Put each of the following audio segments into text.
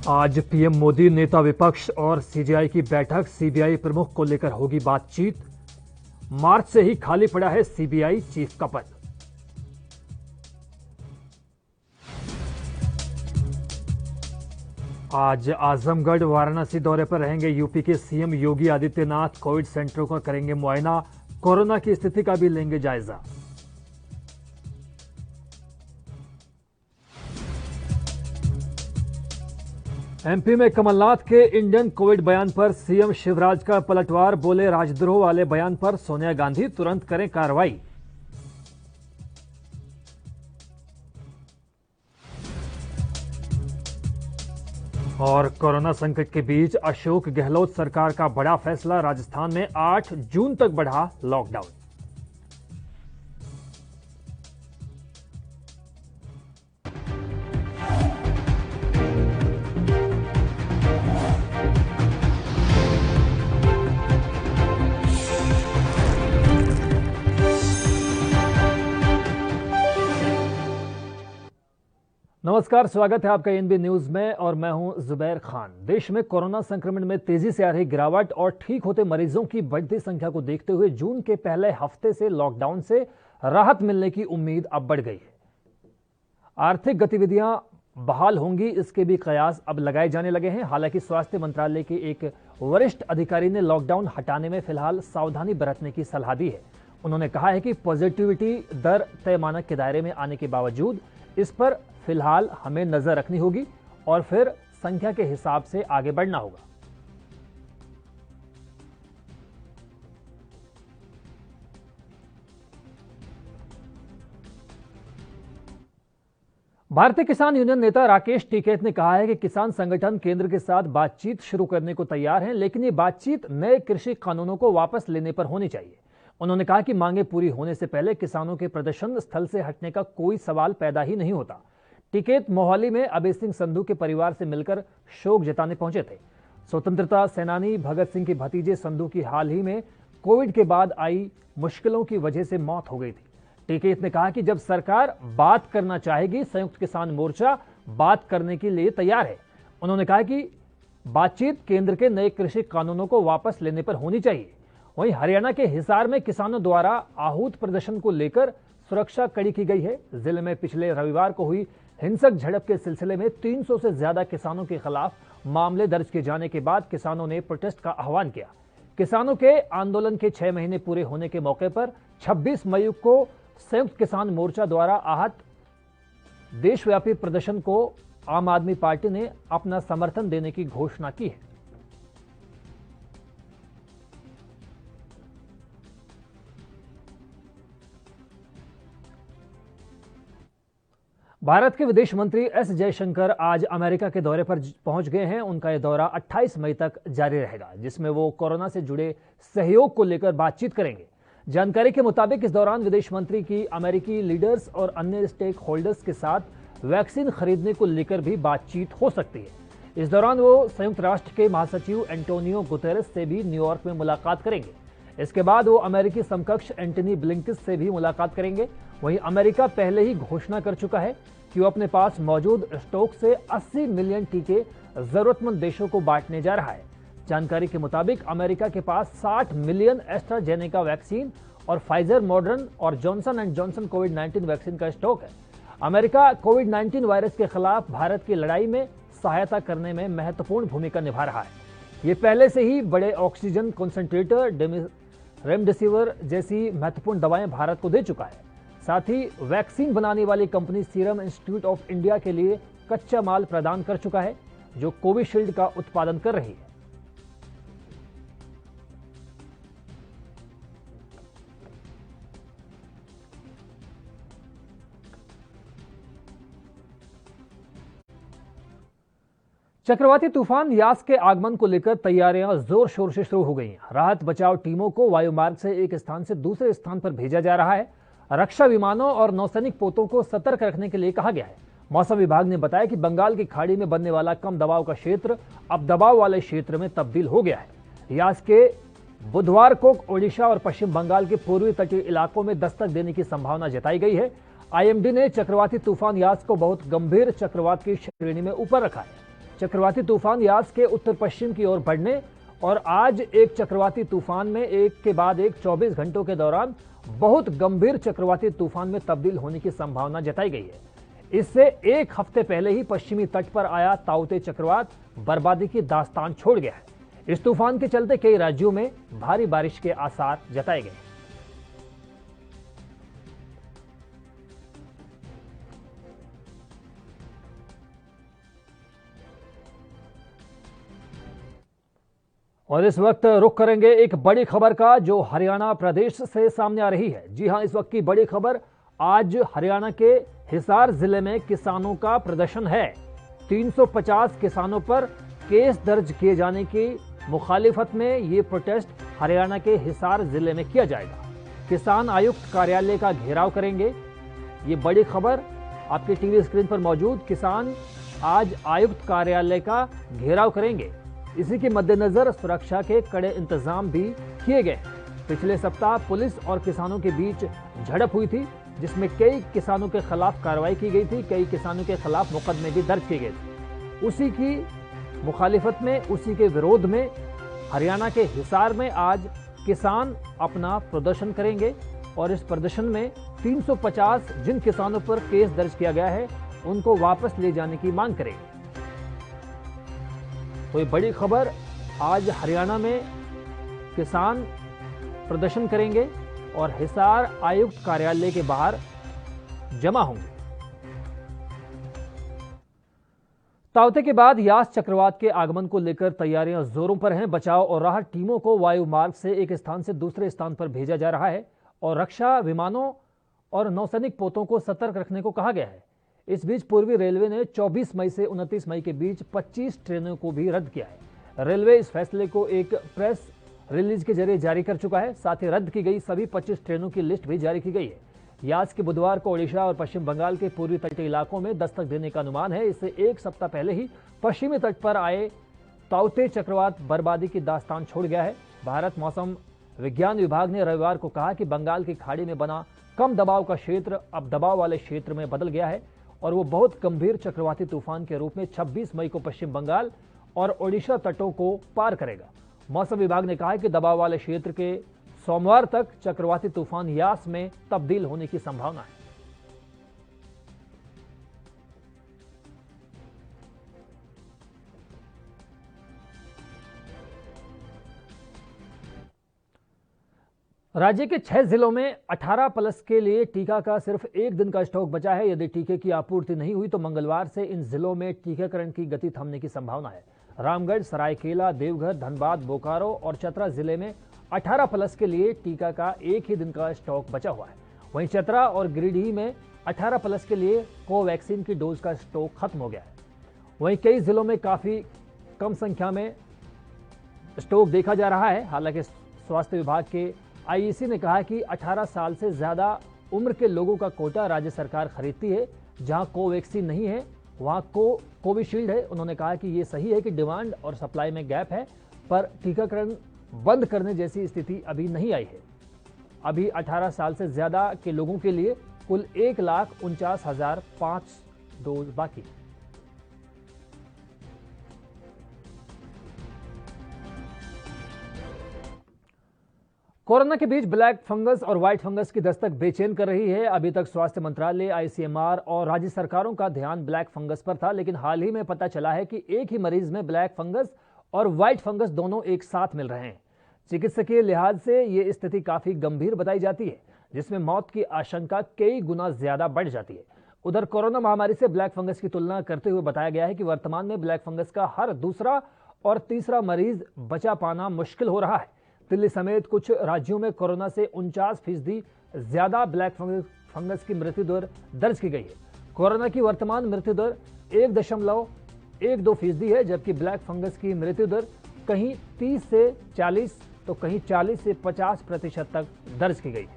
आज पीएम मोदी, नेता विपक्ष और सीजेआई की बैठक। सीबीआई प्रमुख को लेकर होगी बातचीत। मार्च से ही खाली पड़ा है सीबीआई चीफ का पद। आज आजमगढ़ वाराणसी दौरे पर रहेंगे यूपी के सीएम योगी आदित्यनाथ। कोविड सेंटरों का करेंगे मुआयना, कोरोना की स्थिति का भी लेंगे जायजा। एमपी में कमलनाथ के इंडियन कोविड बयान पर सीएम शिवराज का पलटवार। बोले, राजद्रोह वाले बयान पर सोनिया गांधी तुरंत करें कार्रवाई। और कोरोना संकट के बीच अशोक गहलोत सरकार का बड़ा फैसला। राजस्थान में 8 जून तक बढ़ा लॉकडाउन। नमस्कार, स्वागत है आपका एनबी न्यूज में और मैं हूं जुबैर खान। देश में कोरोना संक्रमण में तेजी से आ रही गिरावट और ठीक होते मरीजों की बढ़ती संख्या को देखते हुए जून के पहले हफ्ते से लॉकडाउन से राहत मिलने की उम्मीद अब बढ़ गई है। आर्थिक गतिविधियां बहाल होंगी, इसके भी कयास अब लगाए जाने लगे हैं। हालांकि स्वास्थ्य मंत्रालय के एक वरिष्ठ अधिकारी ने लॉकडाउन हटाने में फिलहाल सावधानी बरतने की सलाह दी है। उन्होंने कहा है कि पॉजिटिविटी दर तय मानक के दायरे में आने के बावजूद इस पर फिलहाल हमें नजर रखनी होगी और फिर संख्या के हिसाब से आगे बढ़ना होगा। भारतीय किसान यूनियन नेता राकेश टिकैत ने कहा है कि किसान संगठन केंद्र के साथ बातचीत शुरू करने को तैयार हैं, लेकिन ये बातचीत नए कृषि कानूनों को वापस लेने पर होनी चाहिए। उन्होंने कहा कि मांगे पूरी होने से पहले किसानों के प्रदर्शन स्थल से हटने का कोई सवाल पैदा ही नहीं होता। टिकैत मोहाली में अभय सिंह संधू के परिवार से मिलकर शोक जताने पहुंचे थे। स्वतंत्रता सेनानी भगत सिंह के भतीजे संधू की हाल ही में कोविड के बाद आई मुश्किलों की वजह से मौत हो गई थी। टिकैत ने कहा कि जब सरकार बात करना चाहेगी, संयुक्त किसान मोर्चा बात करने के लिए तैयार है। उन्होंने कहा कि बातचीत केंद्र के नए कृषि कानूनों को वापस लेने पर होनी चाहिए। वहीं हरियाणा के हिसार में किसानों द्वारा आहूत प्रदर्शन को लेकर सुरक्षा कड़ी की गई है। जिले में पिछले रविवार को हुई हिंसक झड़प के सिलसिले में 300 से ज्यादा किसानों के खिलाफ मामले दर्ज किए जाने के बाद किसानों ने प्रोटेस्ट का आह्वान किया। किसानों के आंदोलन के 6 महीने पूरे होने के मौके पर 26 मई को संयुक्त किसान मोर्चा द्वारा आहत देशव्यापी प्रदर्शन को आम आदमी पार्टी ने अपना समर्थन देने की घोषणा की है। भारत के विदेश मंत्री एस जयशंकर आज अमेरिका के दौरे पर पहुंच गए हैं। उनका यह दौरा 28 मई तक जारी रहेगा, जिसमें वो कोरोना से जुड़े सहयोग को लेकर बातचीत करेंगे। जानकारी के मुताबिक इस दौरान विदेश मंत्री की अमेरिकी लीडर्स और अन्य स्टेक होल्डर्स के साथ वैक्सीन खरीदने को लेकर भी बातचीत हो सकती है। इस दौरान वो संयुक्त राष्ट्र के महासचिव एंटोनियो गुतेरेस से भी न्यूयॉर्क में मुलाकात करेंगे। इसके बाद वो अमेरिकी समकक्ष एंटनी ब्लिंकन से भी मुलाकात करेंगे। वहीं अमेरिका पहले ही घोषणा कर चुका है कि वो अपने पास मौजूद स्टॉक से 80 मिलियन टीके जरूरतमंद देशों को बांटने जा रहा है। जानकारी के मुताबिक अमेरिका के पास 60 मिलियन एस्ट्राजेनेका वैक्सीन और फाइजर, मॉडर्न और Johnson and Johnson covid vaccine का स्टॉक है। अमेरिका कोविड-19 वायरस के खिलाफ भारत की लड़ाई में सहायता करने में महत्वपूर्ण भूमिका निभा रहा है। ये पहले से ही बड़े ऑक्सीजन कंसंट्रेटर, रेमडेसिविर जैसी महत्वपूर्ण दवाएं भारत को दे चुका है। साथ ही वैक्सीन बनाने वाली company serum institute of India के लिए कच्चा माल प्रदान कर चुका है, जो कोविशील्ड का उत्पादन कर रही है। चक्रवाती तूफान यास के आगमन को लेकर तैयारियां जोर शोर से शुरू हो गई हैं। राहत बचाव टीमों को वायुमार्ग से एक स्थान से दूसरे स्थान पर भेजा जा रहा है। रक्षा विमानों और नौसैनिक पोतों को सतर्क रखने के लिए कहा गया है। मौसम विभाग ने बताया कि बंगाल की खाड़ी में बनने वाला कम दबाव का क्षेत्र अब दबाव वाले क्षेत्र में तब्दील हो गया है। यास के बुधवार को ओडिशा और पश्चिम बंगाल के पूर्वी तटीय इलाकों में दस्तक देने की संभावना जताई गई है। आईएमडी ने चक्रवाती तूफान यास को बहुत गंभीर चक्रवात की श्रेणी में ऊपर रखा है। चक्रवाती तूफान यास के उत्तर पश्चिम की ओर बढ़ने और आज एक चक्रवाती तूफान में एक के बाद एक 24 घंटों के दौरान बहुत गंभीर चक्रवाती तूफान में तब्दील होने की संभावना जताई गई है। इससे एक हफ्ते पहले ही पश्चिमी तट पर आया ताउते चक्रवात बर्बादी की दास्तान छोड़ गया है। इस तूफान के चलते कई राज्यों में भारी बारिश के आसार जताए गए। और इस वक्त रुख करेंगे एक बड़ी खबर का जो हरियाणा प्रदेश से सामने आ रही है। जी हां, इस वक्त की बड़ी खबर आज हरियाणा के हिसार जिले में किसानों का प्रदर्शन है। 350 किसानों पर केस दर्ज किए जाने की मुखालिफत में ये प्रोटेस्ट हरियाणा के हिसार जिले में किया जाएगा। किसान आयुक्त कार्यालय का घेराव करेंगे। ये बड़ी खबर आपके टीवी स्क्रीन पर मौजूद। किसान आज आयुक्त कार्यालय का घेराव करेंगे। इसी के मद्देनजर सुरक्षा के कड़े इंतजाम भी किए गए। पिछले सप्ताह पुलिस और किसानों के बीच झड़प हुई थी, जिसमें कई किसानों के खिलाफ कार्रवाई की गई थी, कई किसानों के खिलाफ मुकदमे भी दर्ज किए गए थे। उसी की मुखालिफत में, उसी के विरोध में हरियाणा के हिसार में आज किसान अपना प्रदर्शन करेंगे और इस प्रदर्शन में 350 जिन किसानों पर केस दर्ज किया गया है उनको वापस ले जाने की मांग करेंगे। तो ये बड़ी खबर, आज हरियाणा में किसान प्रदर्शन करेंगे और हिसार आयुक्त कार्यालय के बाहर जमा होंगे। ताउते के बाद यास चक्रवात के आगमन को लेकर तैयारियां जोरों पर हैं। बचाव और राहत टीमों को वायु मार्ग से एक स्थान से दूसरे स्थान पर भेजा जा रहा है और रक्षा विमानों और नौसैनिक पोतों को सतर्क रखने को कहा गया है। इस बीच पूर्वी रेलवे ने 24 मई से 29 मई के बीच 25 ट्रेनों को भी रद्द किया है। रेलवे इस फैसले को एक प्रेस रिलीज के जरिए जारी कर चुका है। साथ ही रद्द की गई सभी 25 ट्रेनों की लिस्ट भी जारी की गई है। यास के बुधवार को ओडिशा और पश्चिम बंगाल के पूर्वी तटीय इलाकों में दस्तक देने का अनुमान है। इससे एक सप्ताह पहले ही पश्चिमी तट पर आए ताउते चक्रवात बर्बादी की दास्तान छोड़ गया है। भारत मौसम विज्ञान विभाग ने रविवार को कहा कि बंगाल की खाड़ी में बना कम दबाव का क्षेत्र अब दबाव वाले क्षेत्र में बदल गया है और वो बहुत गंभीर चक्रवाती तूफान के रूप में 26 मई को पश्चिम बंगाल और ओडिशा तटों को पार करेगा। मौसम विभाग ने कहा है कि दबाव वाले क्षेत्र के सोमवार तक चक्रवाती तूफान यास में तब्दील होने की संभावना है। राज्य के 6 जिलों में 18+ के लिए टीका का सिर्फ एक दिन का स्टॉक बचा है। यदि टीके की आपूर्ति नहीं हुई तो मंगलवार से इन जिलों में टीकाकरण की गति थमने की संभावना है। रामगढ़, सरायकेला, देवघर, धनबाद, बोकारो और चतरा जिले में 18+ के लिए टीका का एक ही दिन का स्टॉक बचा हुआ है। वहीं चतरा और गिरिडीह में 18+ के लिए कोवैक्सीन की डोज का स्टॉक खत्म हो गया है। वहीं कई जिलों में काफी कम संख्या में स्टॉक देखा जा रहा है। हालांकि स्वास्थ्य विभाग के आईईसी ने कहा कि 18 साल से ज्यादा उम्र के लोगों का कोटा राज्य सरकार खरीदती है। जहां कोवैक्सीन नहीं है वहां कोविशील्ड है। उन्होंने कहा कि यह सही है कि डिमांड और सप्लाई में गैप है, पर टीकाकरण बंद करने जैसी स्थिति अभी नहीं आई है। अभी 18 साल से ज्यादा के लोगों के लिए कुल 1,49,005 डोज बाकी। कोरोना के बीच ब्लैक फंगस और व्हाइट फंगस की दस्तक बेचैन कर रही है। अभी तक स्वास्थ्य मंत्रालय, आईसीएमआर और राज्य सरकारों का ध्यान ब्लैक फंगस पर था, लेकिन हाल ही में पता चला है कि एक ही मरीज में ब्लैक फंगस और व्हाइट फंगस दोनों एक साथ मिल रहे हैं। चिकित्सकीय लिहाज से ये स्थिति काफी गंभीर बताई जाती है, जिसमें मौत की आशंका कई गुना ज्यादा बढ़ जाती है। उधर कोरोना महामारी से ब्लैक फंगस की तुलना करते हुए बताया गया है कि वर्तमान में ब्लैक फंगस का हर दूसरा और तीसरा मरीज बचा पाना मुश्किल हो रहा है। दिल्ली समेत कुछ राज्यों में कोरोना से 49% ज्यादा ब्लैक फंगस की मृत्यु दर दर्ज की गई है। कोरोना की वर्तमान मृत्यु दर 1.12% है, जबकि ब्लैक फंगस की मृत्यु दर कहीं 30 से 40 तो कहीं 40 से 50% तक दर्ज की गई है।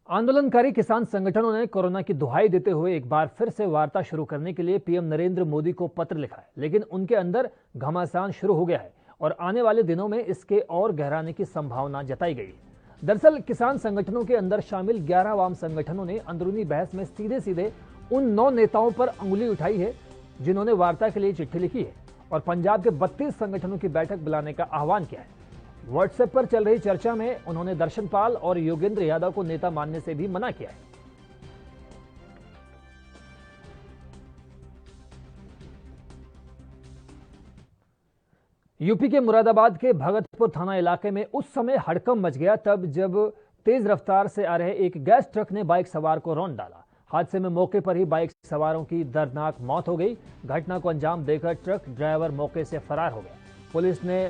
आंदोलनकारी किसान संगठनों ने कोरोना की दुहाई देते हुए एक बार फिर से वार्ता शुरू करने के लिए पीएम नरेंद्र मोदी को पत्र लिखा है, लेकिन उनके अंदर घमासान शुरू हो गया है और आने वाले दिनों में इसके और गहराने की संभावना जताई गई है। दरअसल किसान संगठनों के अंदर शामिल 11 वाम संगठनों ने अंदरूनी बहस में सीधे सीधे उन 9 नेताओं पर अंगुली उठाई है जिन्होंने वार्ता के लिए चिट्ठी लिखी है और पंजाब के 32 संगठनों की बैठक बुलाने का आह्वान किया है। व्हाट्सएप पर चल रही चर्चा में उन्होंने दर्शनपाल और योगेंद्र यादव को नेता मानने से भी मना किया है। यूपी के मुरादाबाद के भगतपुर थाना इलाके में उस समय हड़कंप मच गया तब जब तेज रफ्तार से आ रहे एक गैस ट्रक ने बाइक सवार को रौंद डाला। हादसे में मौके पर ही बाइक सवारों की दर्दनाक मौत हो गई। घटना को अंजाम देकर ट्रक ड्राइवर मौके से फरार हो गया। पुलिस ने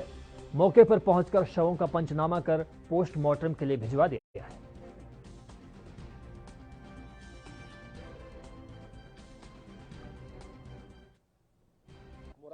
मौके पर पहुंचकर शवों का पंचनामा कर पोस्टमार्टम के लिए भिजवा दिया है।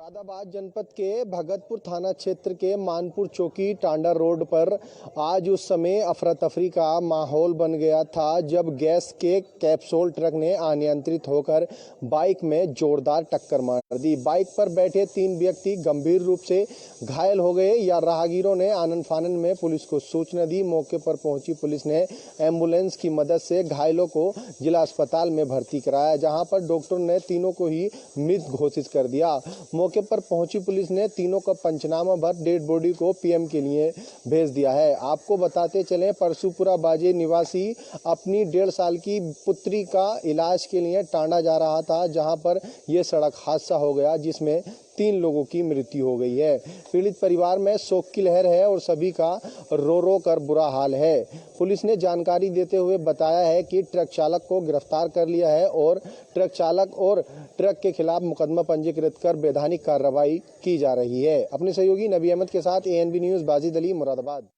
मुरादाबाद जनपद के भगतपुर थाना क्षेत्र के मानपुर चौकी टांडा रोड पर आज उस समय अफरा तफरी का माहौल बन गया था जब गैस के कैप्सूल ट्रक ने अनियंत्रित होकर बाइक में जोरदार टक्कर मार दी। बाइक पर बैठे 3 व्यक्ति गंभीर रूप से घायल हो गए या राहगीरों ने आनन फानन में पुलिस को सूचना दी। मौके पर पहुंची पुलिस ने एम्बुलेंस की मदद से घायलों को जिला अस्पताल में भर्ती कराया, जहां पर डॉक्टर ने तीनों को ही मृत घोषित कर दिया। मौके पर पहुंची पुलिस ने तीनों का पंचनामा भर डेड बॉडी को पीएम के लिए भेज दिया है। आपको बताते चलें, परसूपुरा बाजे निवासी अपनी 1.5 साल की पुत्री का इलाज के लिए टांडा जा रहा था, जहां पर यह सड़क हादसा हो गया जिसमें 3 लोगों की मृत्यु हो गई है। पीड़ित परिवार में शोक की लहर है और सभी का रो रो कर बुरा हाल है। पुलिस ने जानकारी देते हुए बताया है कि ट्रक चालक को गिरफ्तार कर लिया है और ट्रक चालक और ट्रक के खिलाफ मुकदमा पंजीकृत कर वैधानिक कार्रवाई की जा रही है। अपने सहयोगी नबी अहमद के साथ ANB news Wajid Ali, Moradabad.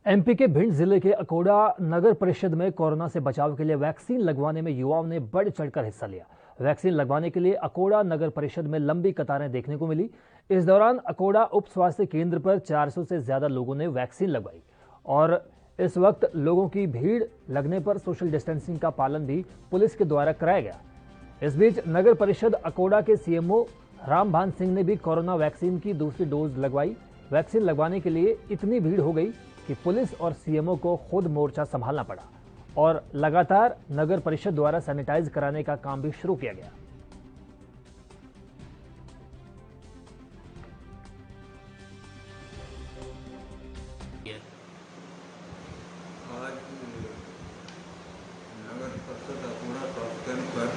MP के भिंड जिले के अकोड़ा नगर परिषद में कोरोना से बचाव के लिए वैक्सीन लगवाने में युवाओं ने बढ़ चढ़कर हिस्सा लिया। वैक्सीन लगवाने के लिए अकोड़ा नगर परिषद में लंबी कतारें देखने को मिली। इस दौरान अकोड़ा उप स्वास्थ्य केंद्र पर 400 से ज्यादा लोगों ने वैक्सीन लगवाई और इस वक्त लोगों की भीड़ लगने पर सोशल डिस्टेंसिंग का पालन भी पुलिस के द्वारा कराया गया। इस बीच नगर परिषद अकोड़ा के सीएमओ रामभान सिंह ने भी कोरोना वैक्सीन की दूसरी डोज लगवाई। वैक्सीन लगवाने के लिए इतनी भीड़ हो गई कि पुलिस और सीएमओ को खुद मोर्चा संभालना पड़ा और लगातार नगर परिषद द्वारा सैनिटाइज कराने का काम भी शुरू किया गया। आज नगर परिषद अकोड़ा स्वास्थ्य केंद्र पर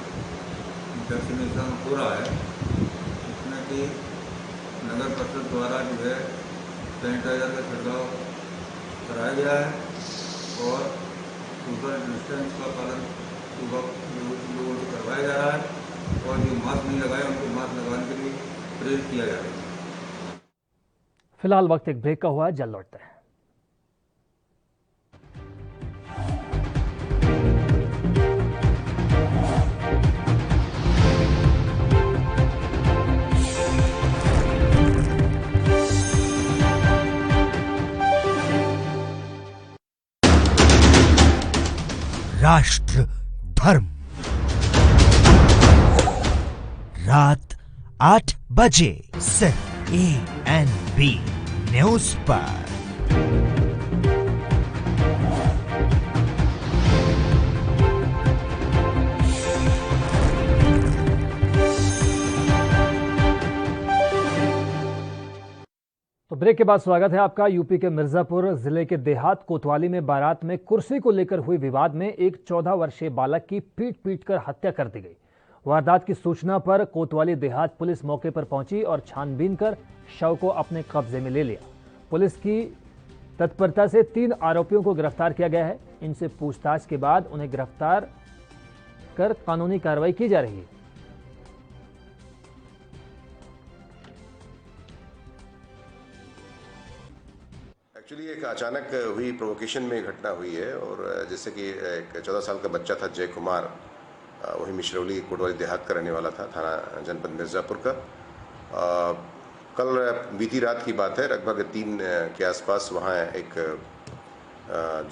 वैक्सीनेशन हो रहा है, जिसमें कि नगर परिषद द्वारा जो है सैनिटाइजर का छिड़काव कराया गया है और सोशल डिस्टेंस का पालन लोगों से करवाया जा रहा है और जो मास्क नहीं लगाए उनको मास्क लगाने के लिए प्रेरित किया जा रहा है। फिलहाल वक्त एक ब्रेक का हुआ है, जल्द लौटते हैं। राष्ट्र धर्म रात 8 बजे सिर्फ एएनबी न्यूज पर। तो ब्रेक के बाद स्वागत है आपका। यूपी के मिर्जापुर जिले के देहात कोतवाली में बारात में कुर्सी को लेकर हुए विवाद में एक 14 वर्षीय बालक की पीट कर हत्या कर दी गई। वारदात की सूचना पर कोतवाली देहात पुलिस मौके पर पहुंची और छानबीन कर शव को अपने कब्जे में ले लिया। पुलिस की तत्परता से 3 आरोपियों को गिरफ्तार किया गया है। इनसे पूछताछ के बाद उन्हें गिरफ्तार कर कानूनी कार्रवाई की जा रही है। एक्चुअली एक अचानक हुई प्रोवोकेशन में घटना हुई है और जैसे कि एक 14 साल का बच्चा था जय कुमार, वही मिश्रौली कोटवाली देहात का रहने वाला था, थाना जनपद मिर्ज़ापुर का। कल बीती रात की बात है, लगभग 3 के आसपास वहाँ एक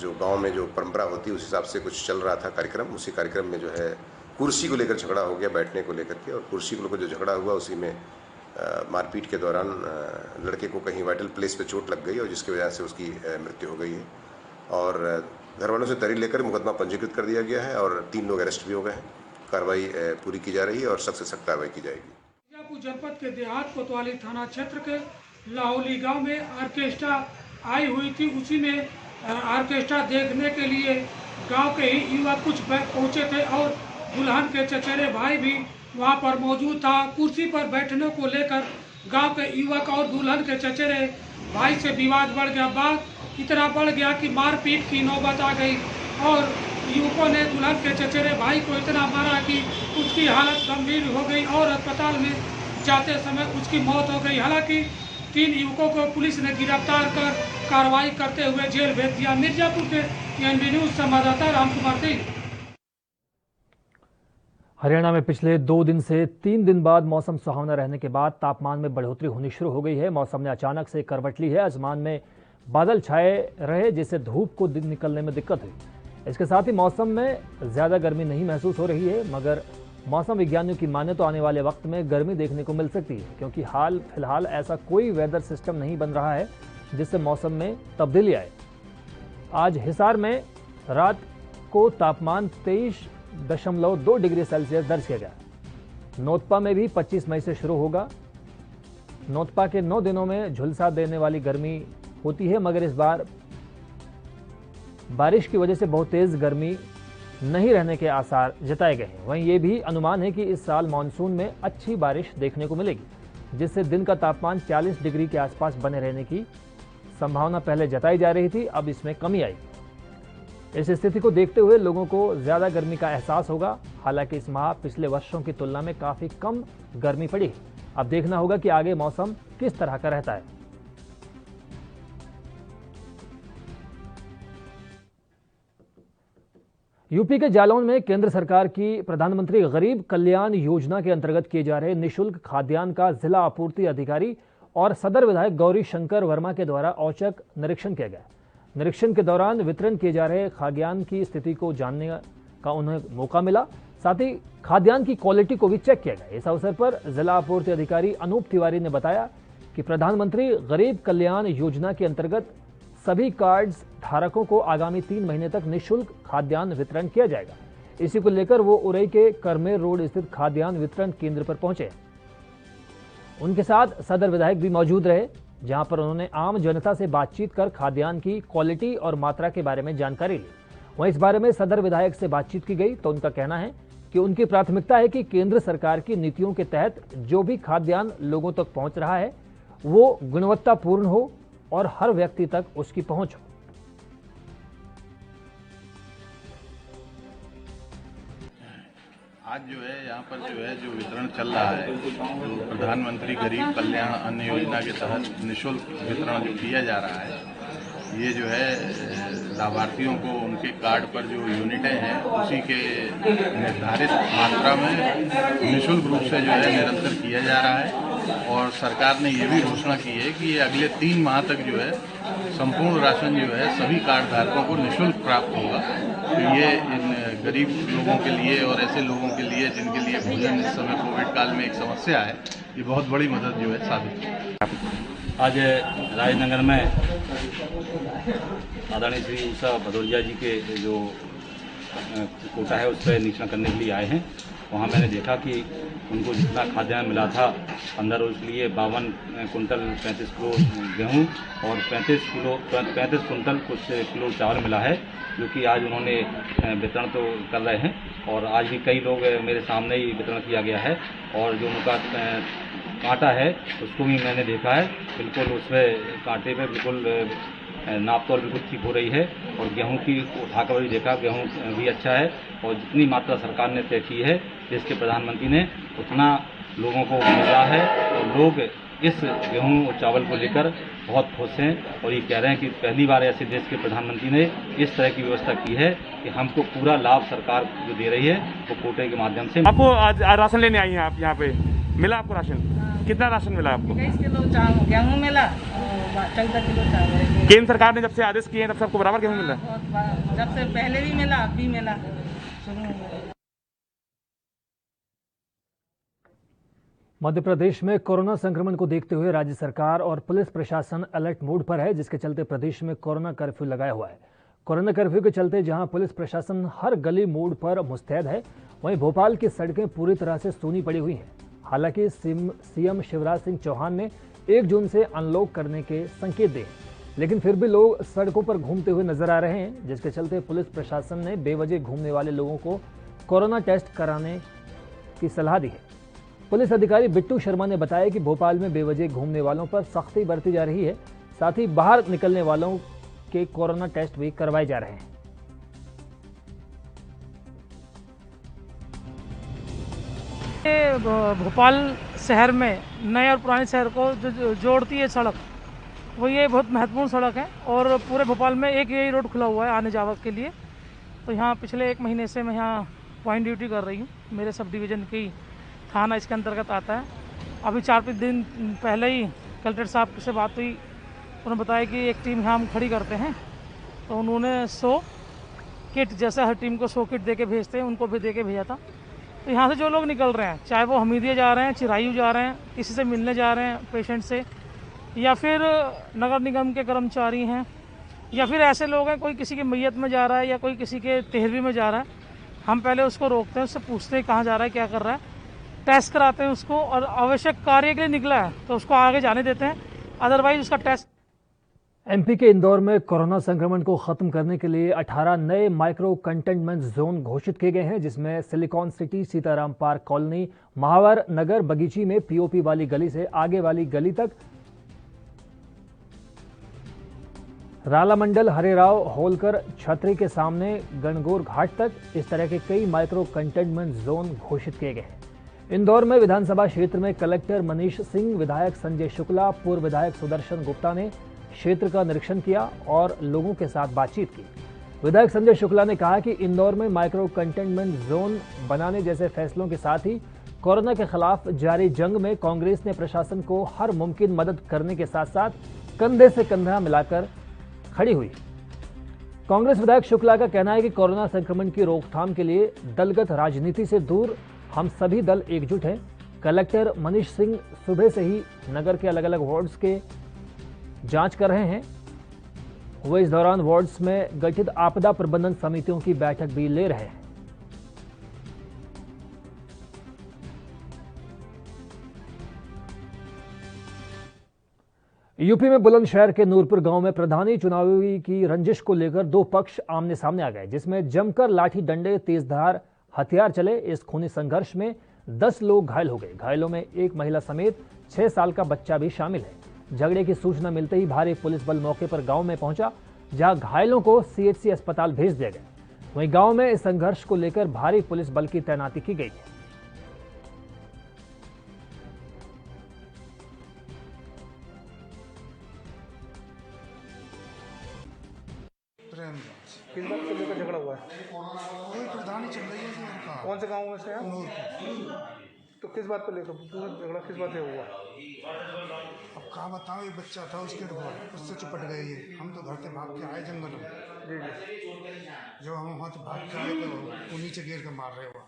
जो गांव में जो परंपरा होती है उस हिसाब से कुछ चल रहा था कार्यक्रम। उसी कार्यक्रम में जो है कुर्सी को लेकर झगड़ा हो गया, बैठने को लेकर के, और कुर्सी को लेकर जो झगड़ा हुआ उसी में मारपीट के दौरान लड़के को कहीं वाइटल प्लेस पे चोट लग गई और जिसकी वजह से उसकी मृत्यु हो गई है। और घर वालों से दलील लेकर मुकदमा पंजीकृत कर दिया गया है और 3 लोग अरेस्ट भी हो गए हैं। कार्रवाई पूरी की जा रही है और सख्त से सख्त कार्रवाई की जाएगी। मिर्जापुर जनपद के देहात कोतवाली थाना क्षेत्र के लाहौली गांव में ऑर्केस्ट्रा आई हुई थी। उसी में ऑर्केस्ट्रा देखने के लिए गांव के ही युवक कुछ पहुंचे थे और दुल्हन के चचेरे भाई भी वहां पर मौजूद था। कुर्सी पर बैठने को लेकर गांव के युवक और दुल्हन के चचेरे भाई से विवाद बढ़ गया। बात इतना बढ़ गया कि मारपीट की नौबत आ गई और युवकों ने दुल्हन के चचेरे भाई को इतना मारा कि उसकी हालत गंभीर हो गई और अस्पताल में जाते समय उसकी मौत हो गई। हालांकि 3 युवकों को पुलिस ने गिरफ्तार कर कार्रवाई करते हुए जेल भेज दिया। मिर्जापुर के एनबी न्यूज संवाददाता रामकुमार सिंह। हरियाणा में पिछले 2 दिन से 3 दिन बाद मौसम सुहावना रहने के बाद तापमान में बढ़ोतरी होनी शुरू हो गई है। मौसम ने अचानक से करवट ली है। आसमान में बादल छाए रहे जिससे धूप को निकलने में दिक्कत हुई। इसके साथ ही मौसम में ज़्यादा गर्मी नहीं महसूस हो रही है, मगर मौसम विज्ञानियों की माने तो आने वाले वक्त में गर्मी देखने को मिल सकती है, क्योंकि फिलहाल ऐसा कोई वेदर सिस्टम नहीं बन रहा है जिससे मौसम में तब्दीली आए। आज हिसार में रात को तापमान 23.2 डिग्री सेल्सियस दर्ज किया गया। नोतपा में भी 25 मई से शुरू होगा। नोतपा के 9 दिनों में झुलसा देने वाली गर्मी होती है, मगर इस बार बारिश की वजह से बहुत तेज गर्मी नहीं रहने के आसार जताए गए हैं। वहीं ये भी अनुमान है कि इस साल मानसून में अच्छी बारिश देखने को मिलेगी, जिससे दिन का तापमान 40 डिग्री के आसपास बने रहने की संभावना पहले जताई जा रही थी, अब इसमें कमी आई। इस स्थिति को देखते हुए लोगों को ज्यादा गर्मी का एहसास होगा। हालांकि इस माह पिछले वर्षों की तुलना में काफी कम गर्मी पड़ी। अब देखना होगा कि आगे मौसम किस तरह का रहता है। यूपी के जालौन में केंद्र सरकार की प्रधानमंत्री गरीब कल्याण योजना के अंतर्गत किए जा रहे निःशुल्क खाद्यान्न का जिला आपूर्ति अधिकारी और सदर विधायक गौरी शंकर वर्मा के द्वारा औचक निरीक्षण किया गया। निरीक्षण के दौरान वितरण किए जा रहे खाद्यान्न की स्थिति को जानने का उन्हें मौका मिला। साथ ही खाद्यान्न की क्वालिटी को भी चेक किया गया। इस अवसर पर जिला आपूर्ति अधिकारी अनूप तिवारी ने बताया कि प्रधानमंत्री गरीब कल्याण योजना के अंतर्गत सभी कार्ड्स धारकों को आगामी 3 महीने तक निःशुल्क खाद्यान्न वितरण किया जाएगा। इसी को लेकर वो उरई के करमेर रोड स्थित खाद्यान्न वितरण केंद्र पर पहुंचे। उनके साथ सदर विधायक भी मौजूद रहे, जहां पर उन्होंने आम जनता से बातचीत कर खाद्यान्न की क्वालिटी और मात्रा के बारे में जानकारी ली। वहीं इस बारे में सदर विधायक से बातचीत की गई तो उनका कहना है कि उनकी प्राथमिकता है कि केंद्र सरकार की नीतियों के तहत जो भी खाद्यान्न लोगों तक पहुंच रहा है वो गुणवत्तापूर्ण हो और हर व्यक्ति तक उसकी पहुंच हो। आज जो है यहाँ पर जो वितरण चल रहा है, जो प्रधानमंत्री गरीब कल्याण अन्न योजना के तहत निःशुल्क वितरण जो किया जा रहा है, ये जो है लाभार्थियों को उनके कार्ड पर जो यूनिटें हैं उसी के निर्धारित मात्रा में निःशुल्क रूप से जो है निरंतर किया जा रहा है। और सरकार ने ये भी घोषणा की है कि ये अगले 3 माह तक जो है संपूर्ण राशन जो है सभी कार्ड धारकों को निःशुल्क प्राप्त होगा। तो ये इन गरीब लोगों के लिए और ऐसे लोगों के लिए जिनके लिए भोजन इस समय कोविड काल में एक समस्या है, ये बहुत बड़ी मदद जो है साबित। आज राजनगर में आदरणीय श्री उषा भदौरिया जी के जो कोटा है उस पर निरीक्षण करने के लिए आए हैं। वहाँ मैंने देखा कि उनको जितना खाद्यान्न मिला था 15 रोज के लिए 52 कुंटल 35 किलो गेहूँ और 35 कुंटल कुछ किलो चावल मिला है, जो कि आज उन्होंने वितरण तो कर रहे हैं। और आज भी कई लोग मेरे सामने ही वितरण किया गया है और जो उनका कांटा है उसको भी मैंने देखा है, बिल्कुल उस पर कांटे पे बिल्कुल नाप तोल बिल्कुल ठीक हो रही है। और गेहूं की उठाकर भी देखा, गेहूं भी अच्छा है और जितनी मात्रा सरकार ने तय की है देश के प्रधानमंत्री ने उतना लोगों को मिल रहा है और लोग इस गेहूं और चावल को लेकर बहुत खुश हैं और ये कह रहे हैं कि पहली बार ऐसे देश के प्रधानमंत्री ने इस तरह की व्यवस्था की है कि हमको पूरा लाभ सरकार जो दे रही है वो कोटे के माध्यम से। आपको आज राशन लेने आई हैं आप यहाँ पे, मिला आपको राशन? कितना राशन मिला आपको? 21 किलो गेहूँ मिला, 14 किलो चावल। केंद्र सरकार ने जब से आदेश किए हैं तब से आपको बराबर गेहूँ मिला? जब से पहले भी मिला, अब भी मिला। मध्य प्रदेश में कोरोना संक्रमण को देखते हुए राज्य सरकार और पुलिस प्रशासन अलर्ट मोड पर है, जिसके चलते प्रदेश में कोरोना कर्फ्यू लगाया हुआ है। कोरोना कर्फ्यू के चलते जहां पुलिस प्रशासन हर गली मोड़ पर मुस्तैद है, वहीं भोपाल की सड़कें पूरी तरह से सूनी पड़ी हुई हैं। हालांकि सीएम शिवराज सिंह चौहान ने 1 जून से अनलॉक करने के संकेत दिए, लेकिन फिर भी लोग सड़कों पर घूमते हुए नजर आ रहे हैं, जिसके चलते पुलिस प्रशासन ने बेवजह घूमने वाले लोगों को कोरोना टेस्ट कराने की सलाह दी है। पुलिस अधिकारी बिट्टू शर्मा ने बताया कि भोपाल में बेवजह घूमने वालों पर सख्ती बरती जा रही है, साथ ही बाहर निकलने वालों के कोरोना टेस्ट भी करवाए जा रहे हैं। भोपाल शहर में नए और पुराने शहर को जो जोड़ती है सड़क, वो ये बहुत महत्वपूर्ण सड़क है और पूरे भोपाल में एक यही रोड खुला हुआ है आने जाने के लिए। तो यहाँ पिछले 1 महीने से मैं यहाँ पॉइंट ड्यूटी कर रही हूँ। मेरे सब डिवीज़न की थाना इसके अंतर्गत आता है। अभी 4-5 दिन पहले ही कलेक्टर साहब से बात हुई, उन्होंने बताया कि एक टीम यहाँ हम खड़ी करते हैं, तो उन्होंने 100 किट, जैसे हर टीम को 100 किट दे के भेजते हैं, उनको भी दे के भेजा था। तो यहाँ से जो लोग निकल रहे हैं, चाहे वो हमीदिया जा रहे हैं, चिरायू जा रहे हैं, किसी से मिलने जा रहे हैं पेशेंट से, या फिर नगर निगम के कर्मचारी हैं, या फिर ऐसे लोग हैं कोई किसी की मैयत में जा रहा है या कोई किसी के तेहरवी में जा रहा है, हम पहले उसको रोकते हैं, उससे पूछते हैं कहाँ जा रहा है, क्या कर रहा है, टेस्ट कराते हैं उसको, और आवश्यक कार्य के लिए निकला है तो उसको आगे जाने देते हैं, अदरवाइज उसका टेस्ट। एमपी के इंदौर में कोरोना संक्रमण को खत्म करने के लिए 18 नए माइक्रो कंटेनमेंट जोन घोषित किए गए हैं, जिसमें silicon city, Sitaram park colony, Mahavar Nagar Bagichi में पीओपी वाली गली से आगे वाली गली तक, रालामंडल, हरेराव, होलकर, छतरी के सामने गणगौर घाट तक इस तरह के कई माइक्रो कंटेनमेंट जोन घोषित किए गए हैं। इंदौर में विधानसभा क्षेत्र में कलेक्टर मनीष सिंह, विधायक संजय शुक्ला, पूर्व विधायक सुदर्शन गुप्ता ने क्षेत्र का निरीक्षण किया और लोगों के साथ बातचीत की। विधायक संजय शुक्ला ने कहा कि इंदौर में माइक्रो कंटेनमेंट जोन बनाने जैसे फैसलों के साथ ही कोरोना के खिलाफ जारी जंग में कांग्रेस ने प्रशासन को हर मुमकिन मदद करने के साथ साथ कंधे से कंधा मिलाकर खड़ी हुई। कांग्रेस विधायक शुक्ला का कहना है कि कोरोना संक्रमण की रोकथाम के लिए दलगत राजनीति से दूर हम सभी दल एकजुट हैं। कलेक्टर मनीष सिंह सुबह से ही नगर के अलग अलग वार्ड्स के जांच कर रहे हैं। वो इस दौरान वार्ड्स में गठित आपदा प्रबंधन समितियों की बैठक भी ले रहे हैं। यूपी में बुलंदशहर के नूरपुर गांव में प्रधानी चुनावी की रंजिश को लेकर 2 पक्ष आमने सामने आ गए, जिसमें जमकर लाठी डंडे, तेजधार हथियार चले। इस खूनी संघर्ष में 10 लोग घायल हो गए। घायलों में एक महिला समेत 6 साल का बच्चा भी शामिल है। झगड़े की सूचना मिलते ही भारी पुलिस बल मौके पर गांव में पहुंचा, जहां घायलों को सीएचसी अस्पताल भेज दिया गया। वहीं गांव में इस संघर्ष को लेकर भारी पुलिस बल की तैनाती की गई है। किस बात को लेकर झगड़ा हुआ है? कोई प्रधानी चल रही है। कौन से गांव में से आप? तो किस बात को लेकर पूरा झगड़ा किस बात से हुआ? अब कहाँ बताओ, एक बच्चा था उसके उससे चिपट गए ये। हम तो घर से भाग के आए जंगल में। जी जी। जो हम वहाँ से भाग के आए तो वो नीचे गिर के मार रहे हुआ,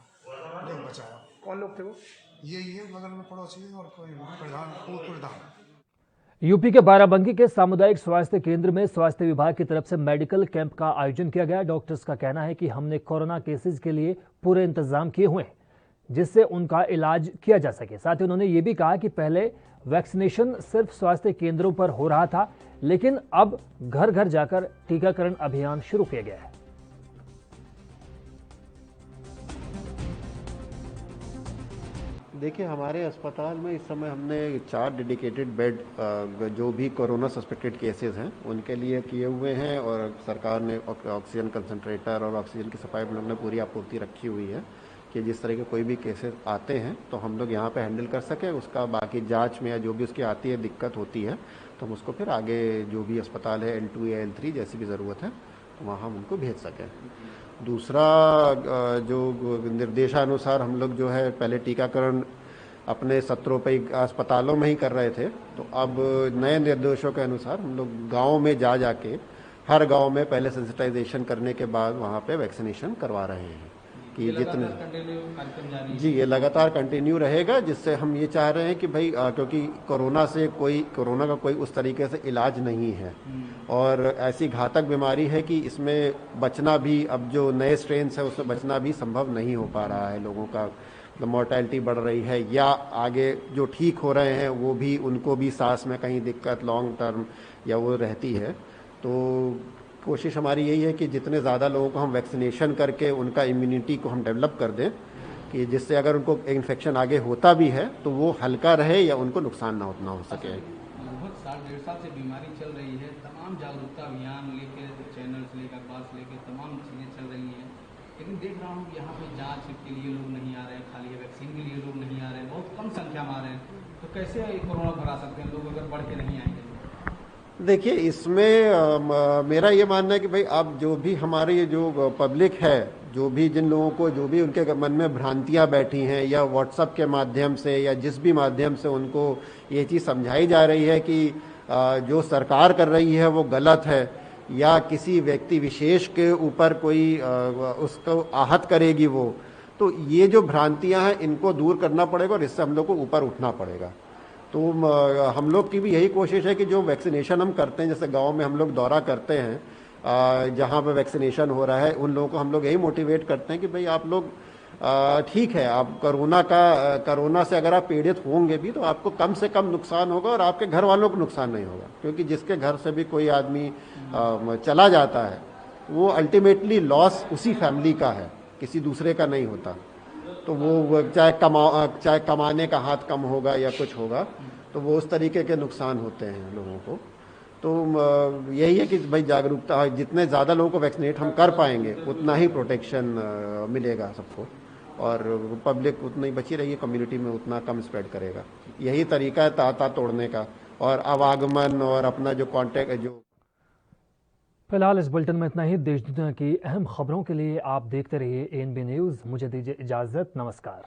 जो बचाया। कौन लोग थे वो? यही है बगल में पड़ोसी और कोई प्रधान। यूपी के बाराबंकी के सामुदायिक स्वास्थ्य केंद्र में स्वास्थ्य विभाग की तरफ से मेडिकल कैंप का आयोजन किया गया। डॉक्टर्स का कहना है कि हमने कोरोना केसेस के लिए पूरे इंतजाम किए हुए हैं, जिससे उनका इलाज किया जा सके। साथ ही उन्होंने ये भी कहा कि पहले वैक्सीनेशन सिर्फ स्वास्थ्य केंद्रों पर हो रहा था, लेकिन अब घर घर जाकर टीकाकरण अभियान शुरू किया गया है। देखिए, हमारे अस्पताल में इस समय हमने 4 डेडिकेटेड बेड जो भी कोरोना सस्पेक्टेड केसेस हैं उनके लिए किए हुए हैं, और सरकार ने ऑक्सीजन कंसंट्रेटर और ऑक्सीजन की सप्लाई हम लोग ने पूरी आपूर्ति रखी हुई है कि जिस तरह के कोई भी केसेस आते हैं तो हम लोग यहाँ पे हैंडल कर सकें। उसका बाकी जांच में या जो भी उसकी आती है दिक्कत होती है तो हम उसको फिर आगे जो भी अस्पताल है L2 या L3 जैसी भी ज़रूरत है वहाँ हम उनको भेज सकें। दूसरा, जो निर्देशानुसार हम लोग जो है पहले टीकाकरण अपने सत्रों पे अस्पतालों में ही कर रहे थे, तो अब नए निर्देशों के अनुसार हम लोग गाँव में जाके हर गाँव में पहले सेंसिटाइजेशन करने के बाद वहाँ पे वैक्सीनेशन करवा रहे हैं कि जी ये लगातार कंटिन्यू रहेगा, जिससे हम ये चाह रहे हैं कि भाई क्योंकि कोरोना का कोई उस तरीके से इलाज नहीं है और ऐसी घातक बीमारी है कि इसमें बचना भी, अब जो नए स्ट्रेन है उसमें बचना भी संभव नहीं हो पा रहा है। लोगों का मोर्टेलिटी बढ़ रही है या आगे जो ठीक हो रहे हैं वो भी, उनको भी सांस में कहीं दिक्कत लॉन्ग टर्म या वो रहती है। तो कोशिश हमारी यही है कि जितने ज़्यादा लोगों को हम वैक्सीनेशन करके उनका इम्यूनिटी को हम डेवलप कर दें कि जिससे अगर उनको इन्फेक्शन आगे होता भी है तो वो हल्का रहे या उनको नुकसान ना हो सके। लगभग 1.5 साल से बीमारी चल रही है, तमाम जागरूकता अभियान लेके, चैनल से लेकर अखबार से लेकर तमाम चीज़ें चल रही हैं, लेकिन देख रहा हूँ यहाँ पे जांच के लिए लोग नहीं आ रहे हैं, खाली वैक्सीन के लिए लोग नहीं आ रहे हैं, बहुत कम संख्या में आ रहे हैं। तो कैसे कोरोना भरा सकते हैं लोग अगर बढ़ के नहीं आएंगे? देखिए इसमें मेरा ये मानना है कि भाई अब जो भी हमारी जो पब्लिक है, जो भी जिन लोगों को जो भी उनके मन में भ्रांतियां बैठी हैं या व्हाट्सएप के माध्यम से या जिस भी माध्यम से उनको ये चीज़ समझाई जा रही है कि जो सरकार कर रही है वो गलत है या किसी व्यक्ति विशेष के ऊपर कोई उसको आहत करेगी वो, तो ये जो भ्रांतियां हैं इनको दूर करना पड़ेगा और इससे हम लोग को ऊपर उठना पड़ेगा। तो हम लोग की भी यही कोशिश है कि जो वैक्सीनेशन हम करते हैं, जैसे गांव में हम लोग दौरा करते हैं जहां पे वैक्सीनेशन हो रहा है, उन लोगों को हम लोग यही मोटिवेट करते हैं कि भाई आप लोग ठीक है, आप कोरोना से अगर आप पीड़ित होंगे भी तो आपको कम से कम नुकसान होगा और आपके घर वालों को नुकसान नहीं होगा, क्योंकि जिसके घर से भी कोई आदमी चला जाता है वो अल्टीमेटली लॉस उसी फैमिली का है, किसी दूसरे का नहीं होता। तो वो चाहे कमाने का हाथ कम होगा या कुछ होगा, तो वो उस तरीके के नुकसान होते हैं लोगों को। तो यही है कि भाई जागरूकता, जितने ज़्यादा लोगों को वैक्सीनेट हम कर पाएंगे उतना ही प्रोटेक्शन मिलेगा सबको और पब्लिक उतनी बची रहेगी, कम्युनिटी में उतना कम स्प्रेड करेगा। यही तरीका है तांता तोड़ने का और आवागमन और अपना जो कॉन्टेक्ट जो। फिलहाल इस बुलेटिन में इतना ही। देश दुनिया की अहम खबरों के लिए आप देखते रहिए ANB न्यूज़। मुझे दीजिए इजाज़त, नमस्कार।